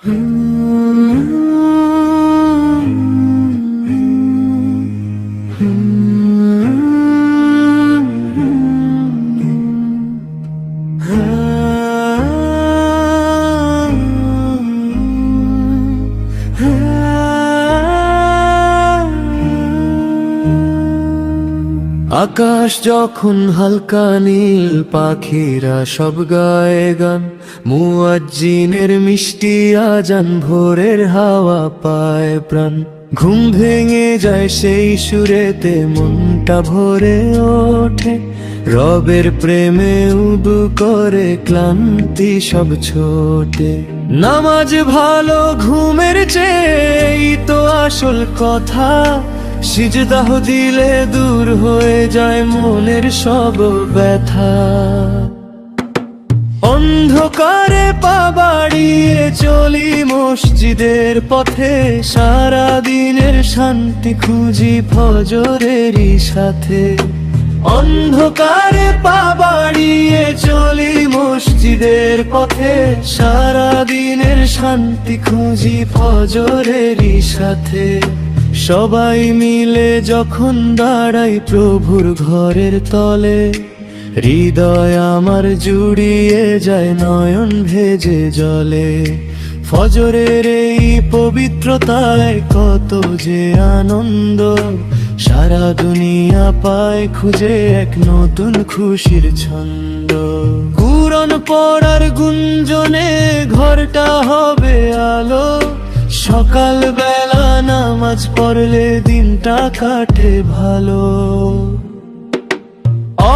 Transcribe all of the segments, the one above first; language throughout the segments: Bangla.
আকাশ যখন হালকা নীল, পাখিরা সব গায়ে গান, মুয়াজ্জিনের মিষ্টি আজান, ভোরের হাওয়া পায় প্রাণ। ঘুম ভেঙে যায় সেই সুরেতে, মনটা ভরে ওঠে, রবের প্রেমে উদু করে ক্লান্তি সব ছোটে। নামাজ ভালো ঘুমের চেয়ে তো আসল কথা, সিজদাহ দিলে দূর হয়ে যায় মনের সব ব্যথা। অন্ধকারে পা বাড়িয়ে চলি মসজিদের পথে, সারা দিনের শান্তি খুঁজি ফজরেরই সাথে। অন্ধকারে পা বাড়িয়ে চলি মসজিদের পথে, সারা দিনের শান্তি খুঁজি ফজরেরই সাথে। সবাই মিলে যখন দাঁড়াই প্রভুর ঘরের তলে, হৃদয় আমার জুড়িয়ে যায় নয়ন ভেজে জলে। ফজরের এই পবিত্রতায় কত যে আনন্দ, সারা দুনিয়া পায় খুঁজে এক নতুন খুশির ছন্দ। কুরআন পড়ার গুঞ্জনে ঘরটা হবে আলো, সকাল বেলা নামাজ পড়লে দিনটা কাটে ভালো।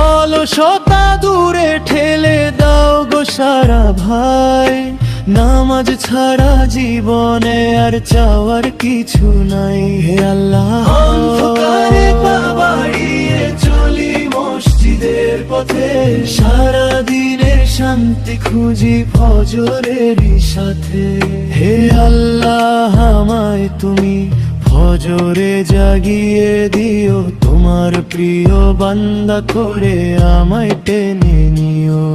অলসতা দূরে ঠেলে দাও গো সারা ভাই, নামাজ ছাড়া জীবনে আর চাওয়ার কিছু নাই। হে আল্লাহ, অন্ধকারে পা বাড়িয়ে চলি মসজিদের পথে, সারা দিনের শান্তি খুঁজি ফজরেরই সাথে। হে আল্লাহ, আমায় তুমি ফজরে জাগিয়ে দিও, তোমার প্রিয় বান্দা করে আমায় টেনে নিও।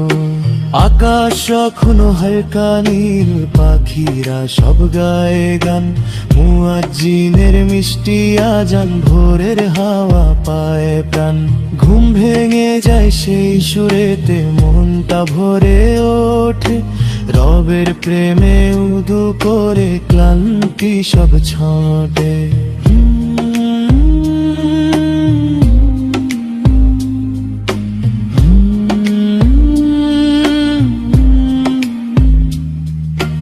আকাশ এখনো হালকা নীল, পাখিরা সব গায়ে গান, মুয়াজ্জিনের মিষ্টি আজান, ভোরের হাওয়া পায় প্রাণ। ঘুম ভেঙে যায় সেই সুরেতে, মনটা ভরে ওঠে, রবের প্রেমে উদু করে ক্লান্তি সব ছটে।